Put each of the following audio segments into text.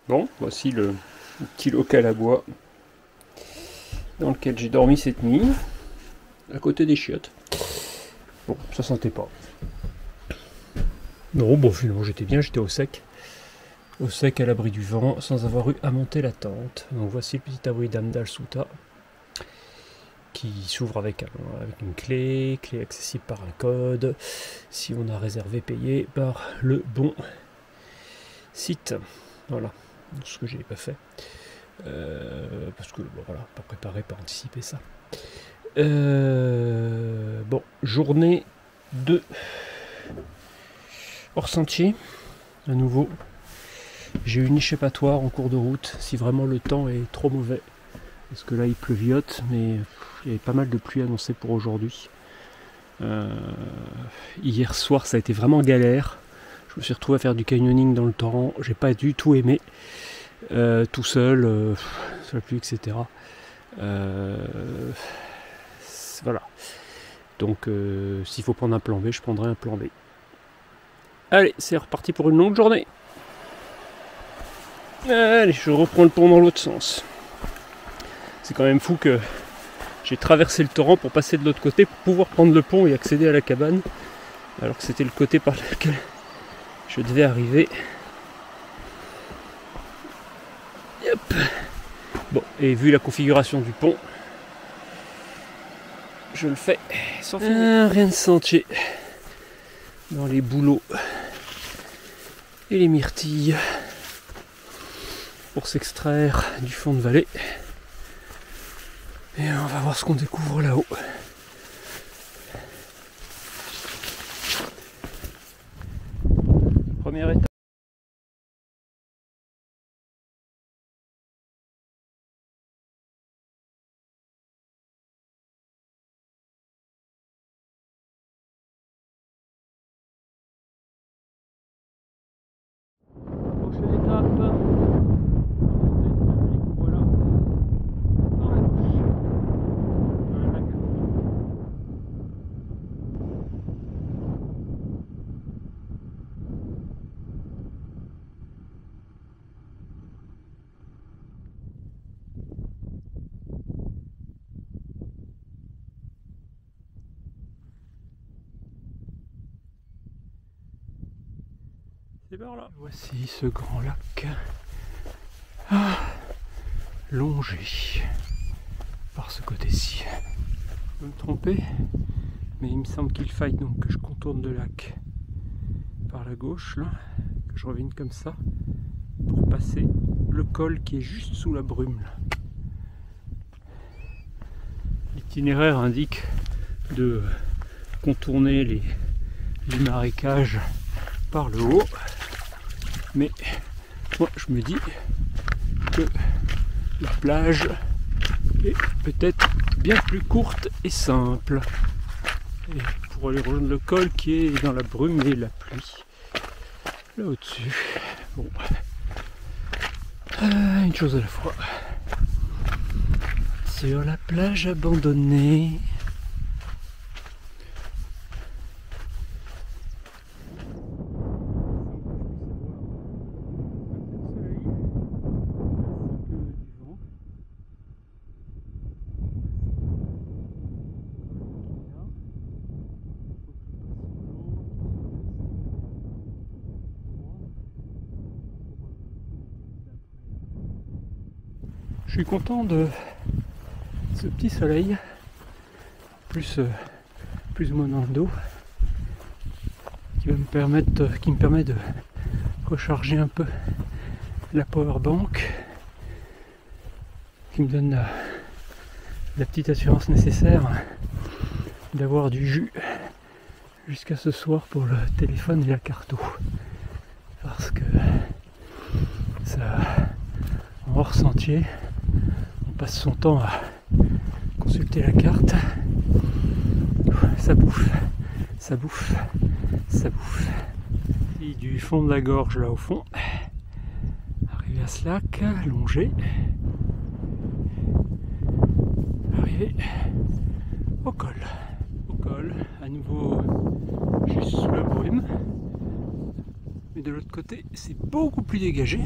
Bon, voici le petit local à bois dans lequel j'ai dormi cette nuit, à côté des chiottes. Bon, ça sentait pas. Non, bon, finalement j'étais bien, j'étais au sec à l'abri du vent, sans avoir eu à monter la tente. Donc voici le petit abri d'Amdal Souta, qui s'ouvre avec une clé accessible par un code, si on a réservé payé par le bon site. Voilà, ce que j'ai pas fait. Parce que bon, voilà, pas préparé, pas anticipé ça. Bon, journée de hors sentier, à nouveau. J'ai une échappatoire en cours de route, si vraiment le temps est trop mauvais. Parce que là il pleuviote, mais il y avait pas mal de pluie annoncée pour aujourd'hui. Hier soir ça a été vraiment galère. Je me suis retrouvé à faire du canyoning dans le torrent, j'ai pas du tout aimé. Tout seul, sous la pluie, etc. Voilà. Donc s'il faut prendre un plan B, je prendrai un plan B. Allez, c'est reparti pour une longue journée. Allez, je reprends le pont dans l'autre sens. C'est quand même fou que j'ai traversé le torrent pour passer de l'autre côté, pour pouvoir prendre le pont et accéder à la cabane, alors que c'était le côté par lequel je devais arriver. Yep. Bon, et vu la configuration du pont, je le fais sans finir. Rien de sentier dans les bouleaux et les myrtilles pour s'extraire du fond de vallée. Et on va voir ce qu'on découvre là-haut. Première étape. Prochaine étape. Voilà. Dans la douche. Un lac. C'est par là. Voici ce grand lac longé par ce côté-ci. Je peux me tromper, mais il me semble qu'il faille donc que je contourne le lac par la gauche, là, que je revienne comme ça, pour passer le col qui est juste sous la brume. L'itinéraire indique de contourner les marécages par le haut, mais moi je me dis que la plage est peut-être bien plus courte et simple, et pour aller rejoindre le col qui est dans la brume et la pluie là au-dessus. Bon, une chose à la fois. Sur la plage abandonnée. Je suis content de ce petit soleil, plus ou moins dans le dos, qui me permet de recharger un peu la power bank, qui me donne la petite assurance nécessaire d'avoir du jus jusqu'à ce soir pour le téléphone et la carte eau, parce que ça, en hors sentier, on passe son temps à consulter la carte, ça bouffe. Et du fond de la gorge là au fond, arrivé à ce lac, longé, arrivé au col, à nouveau juste sous la brume, mais de l'autre côté c'est beaucoup plus dégagé,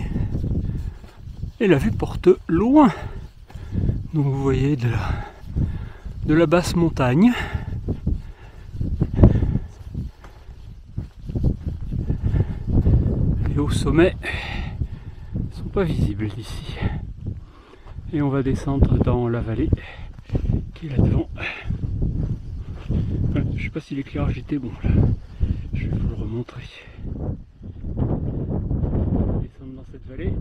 Et la vue porte loin. Donc vous voyez de la basse montagne. Et au sommet, ils ne sont pas visibles d'ici. Et on va descendre dans la vallée qui est là devant. Voilà, je ne sais pas si l'éclairage était bon là. Je vais vous le remontrer. On va descendre dans cette vallée.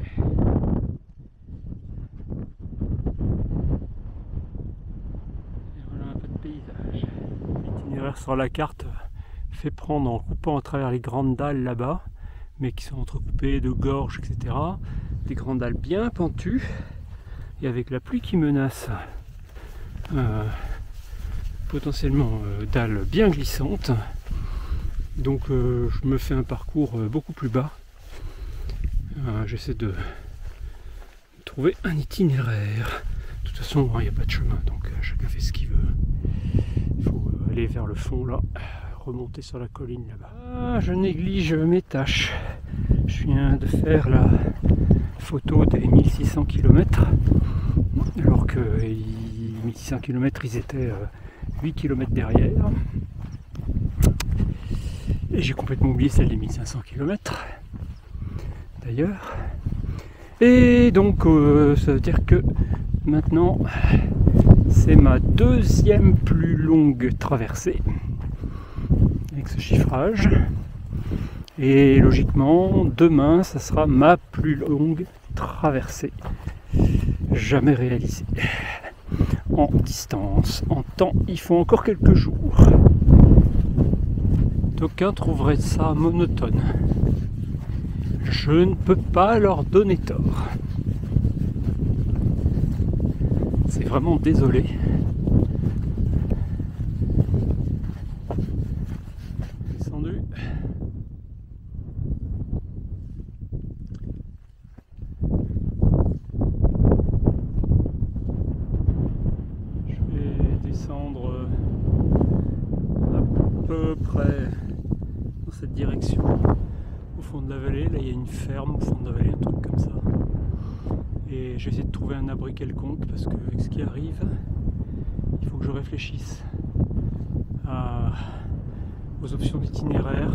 Et voilà un peu de paysage. L'itinéraire sur la carte fait prendre en coupant à travers les grandes dalles là-bas, mais qui sont entrecoupées de gorges, etc. Des grandes dalles bien pentues. Et avec la pluie qui menace, potentiellement dalles bien glissantes. Donc je me fais un parcours beaucoup plus bas. J'essaie de trouver un itinéraire. De toute façon, il n'y a pas de chemin, donc chacun fait ce qu'il veut. Il faut aller vers le fond là, remonter sur la colline là-bas. Je néglige mes tâches. Je viens de faire la photo des 1600 km, alors que 1600 km ils étaient 8 km derrière. Et j'ai complètement oublié celle des 1500 km d'ailleurs. Et donc ça veut dire que maintenant c'est ma deuxième plus longue traversée avec ce chiffrage. Et logiquement, demain, ça sera ma plus longue traversée jamais réalisée. En distance, en temps, il faut encore quelques jours. D'aucuns trouveraient ça monotone. Je ne peux pas leur donner tort. C'est vraiment désolé. Descendu. Descendre à peu près dans cette direction au fond de la vallée. Là il y a une ferme au fond de la vallée, un truc comme ça, et j'essaie de trouver un abri quelconque parce qu'avec ce qui arrive il faut que je réfléchisse aux options d'itinéraire.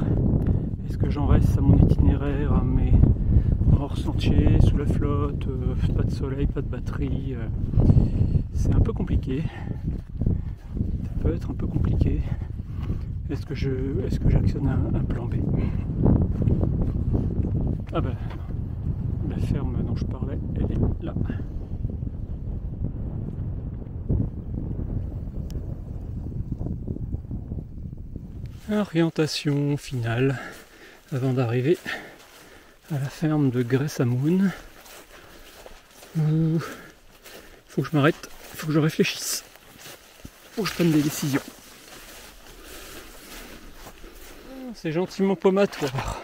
Est-ce que j'en reste à mon itinéraire, à mes hors sentiers, sous la flotte, pas de soleil, pas de batterie, c'est un peu compliqué. Peut être un peu compliqué. Est-ce que j'actionne un plan B? Ah ben non. La ferme dont je parlais, elle est là. Orientation finale avant d'arriver à la ferme de Gressamoun. Il faut que je m'arrête, il faut que je réfléchisse. Faut que je prenne des décisions. C'est gentiment pommatoire.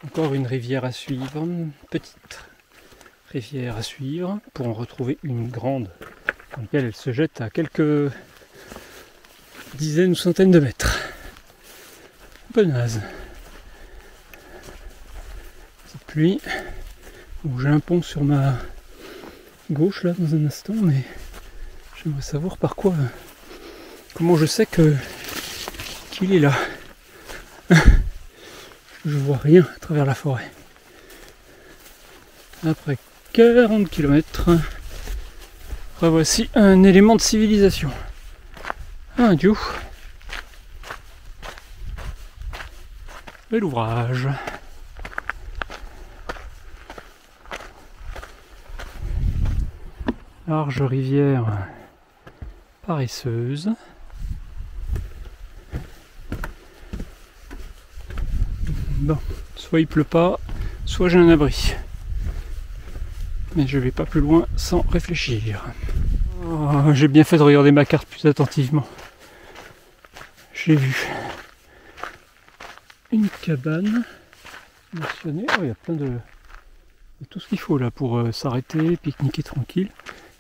Encore une rivière à suivre, une petite rivière à suivre, pour en retrouver une grande, dans laquelle elle se jette à quelques dizaines ou centaines de mètres. Un peu naze. Cette pluie, où j'ai un pont sur ma gauche là dans un instant, mais j'aimerais savoir par quoi, comment je sais qu'il est là. Je vois rien à travers la forêt. Après 40 km, revoici un élément de civilisation. Un dieu. Bel ouvrage. Large rivière paresseuse. Bon, soit il pleut pas, soit j'ai un abri. Mais je vais pas plus loin sans réfléchir. Oh, j'ai bien fait de regarder ma carte plus attentivement. J'ai vu une cabane mentionnée. Oh, il y a plein de tout ce qu'il faut là pour s'arrêter, pique-niquer tranquille.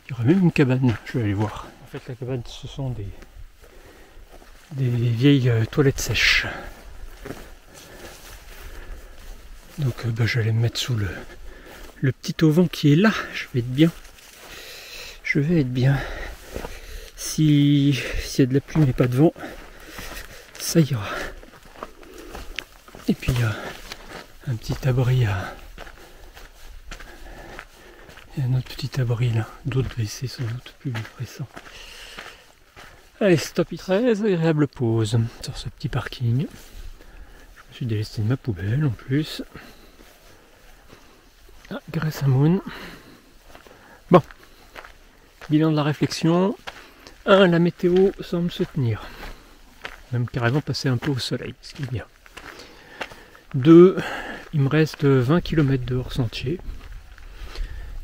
Il y aurait même une cabane, je vais aller voir. En fait, la cabane, ce sont des vieilles toilettes sèches. Donc je vais aller me mettre sous le petit auvent qui est là, je vais être bien. Je vais être bien. S'il y a de la pluie mais pas de vent, ça ira. Et puis il y a un petit abri il y a un autre petit abri là, d'autres WC sans doute plus récents. Allez, stop, très agréable pause sur ce petit parking. Je me suis délesté de ma poubelle en plus. Ah, Grey Moon. Bon, bilan de la réflexion. 1. La météo semble se tenir. Même carrément passer un peu au soleil, ce qui est bien. 2. Il me reste 20 km de hors sentier.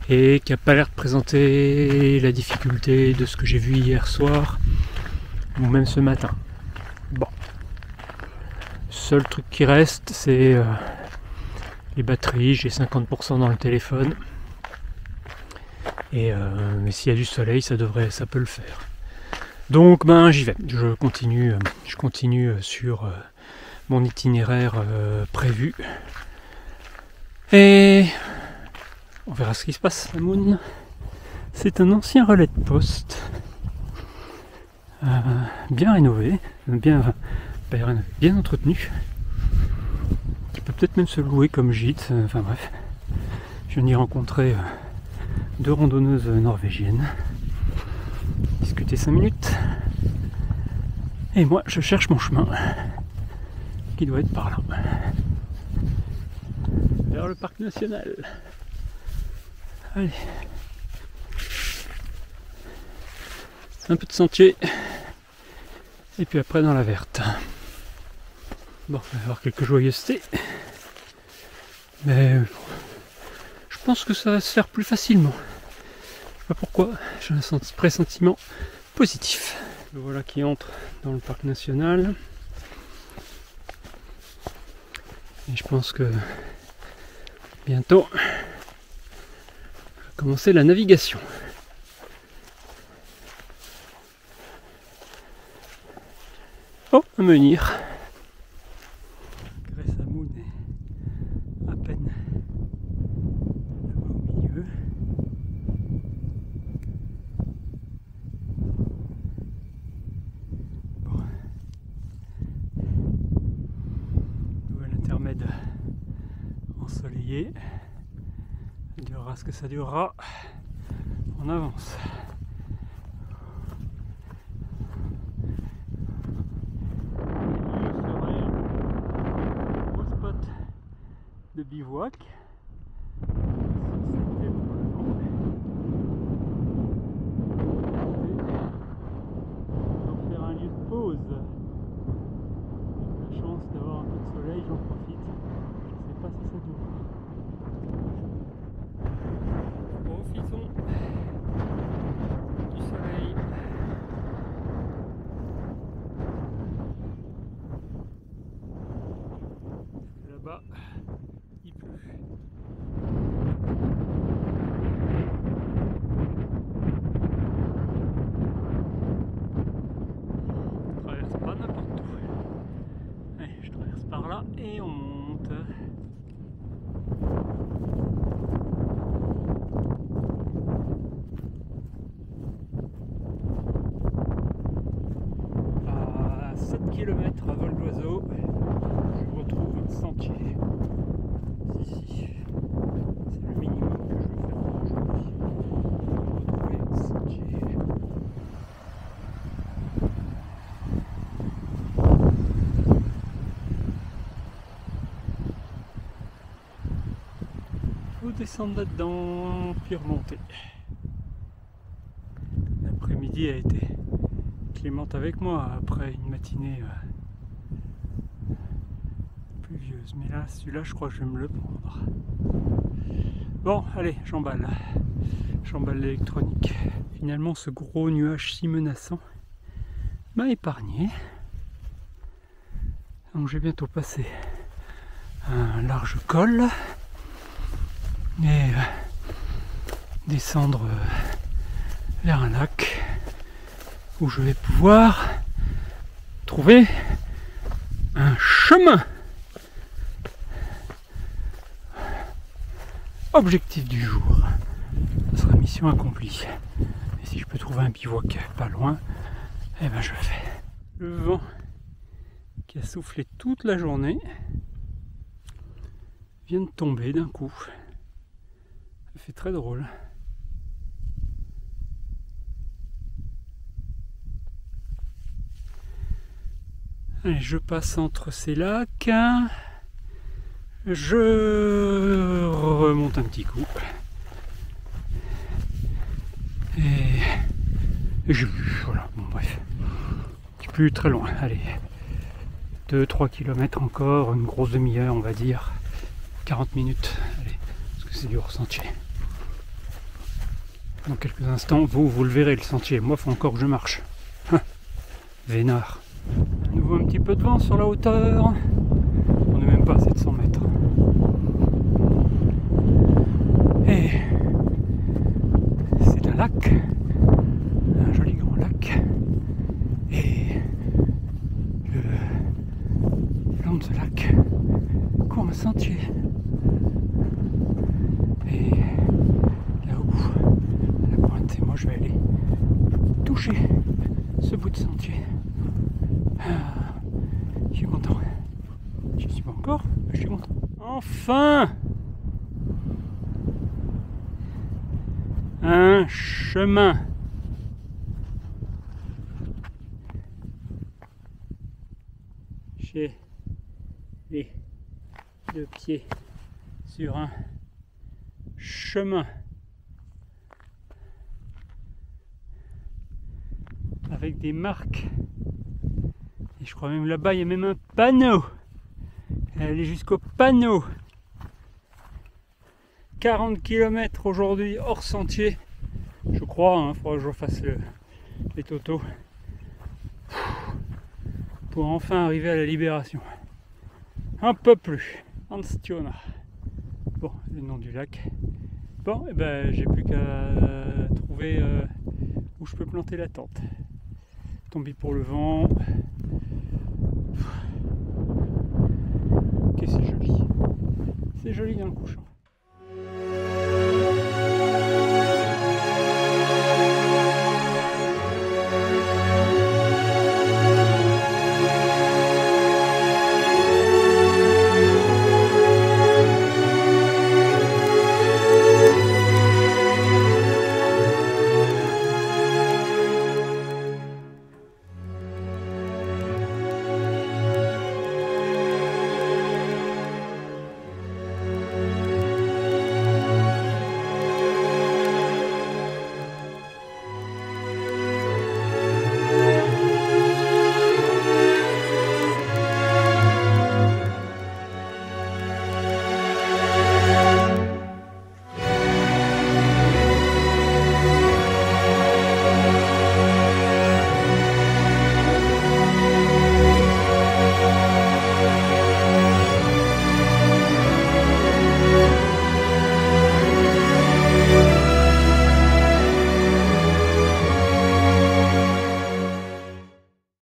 Et qui n'a pas l'air de présenter la difficulté de ce que j'ai vu hier soir. Ou même ce matin. Bon. Seul truc qui reste, c'est les batteries. J'ai 50% dans le téléphone. Et mais s'il y a du soleil, ça peut le faire. Donc ben j'y vais. Je continue sur mon itinéraire prévu. Et on verra ce qui se passe. La Moon, c'est un ancien relais de poste. Bien rénové, bien entretenu, qui peut peut-être même se louer comme gîte, enfin bref. Je viens d'y rencontrer 2 randonneuses norvégiennes, discuter 5 minutes, et moi je cherche mon chemin, qui doit être par là, vers le parc national. Allez, un peu de sentier. Et puis après dans la verte. Bon, il va y avoir quelques joyeusetés. Mais je pense que ça va se faire plus facilement. Je sais pas pourquoi, j'ai un pressentiment positif. Le voilà qui entre dans le parc national. Et je pense que bientôt on va commencer la navigation. Oh, un menhir. Grey Moon est à peine là-bas au milieu. Bon. Nouvel intermède ensoleillé. Ça durera ce que ça durera. On avance. De bivouac. C'était pour le vent. On va faire un lieu de pause. J'ai la chance d'avoir un peu de soleil, j'en profite. Je ne sais pas si ça durera. Profitons du soleil. Là-bas, il pleut. Je traverse pas n'importe où. Allez, je traverse par là et on monte. À 7 km à vol d'oiseau, je retrouve un sentier. Ici, c'est le minimum que je veux faire aujourd'hui. Retrouver un sentier. Faut descendre là-dedans, puis remonter. L'après-midi a été clémente avec moi après une matinée pluvieuse. Mais là, celui-là, je crois que je vais me le prendre. Bon, allez, j'emballe. J'emballe l'électronique. Finalement, ce gros nuage si menaçant m'a épargné. Donc, j'ai bientôt passé un large col. Et descendre vers un lac où je vais pouvoir trouver un chemin. objectif du jour. Ce sera mission accomplie. Et si je peux trouver un bivouac pas loin, eh ben je le fais. Le vent qui a soufflé toute la journée vient de tomber d'un coup. Ça fait très drôle. Allez, je passe entre ces lacs. Je remonte un petit coup. Et j'ai vu, voilà, bon bref. Je suis plus très loin, allez. 2-3 km encore, une grosse demi-heure on va dire. 40 minutes, allez, parce que c'est du hors-sentier. Dans quelques instants, vous le verrez le sentier. Moi, il faut encore que je marche. Vénard. À nouveau un petit peu de vent sur la hauteur. On n'est même pas à 700 mètres. Et c'est un lac. Un joli grand lac. Et le long de ce lac court un sentier. Et là-haut, à la pointe, et moi je vais aller toucher ce bout de sentier. Je suis content. Je suis pas encore, mais je suis content. Enfin! Un chemin. J'ai les deux pieds sur un chemin avec des marques. Et je crois même là-bas, il y a même un panneau. Elle est jusqu'au panneau. 40 km aujourd'hui hors sentier. Je crois, il faudra que je refasse les totaux. Pour enfin arriver à la libération. Un peu plus. Anstiona. Bon, le nom du lac. Bon, et ben j'ai plus qu'à trouver où je peux planter la tente. Tombi pour le vent. Ok, c'est joli. C'est joli dans le couchant.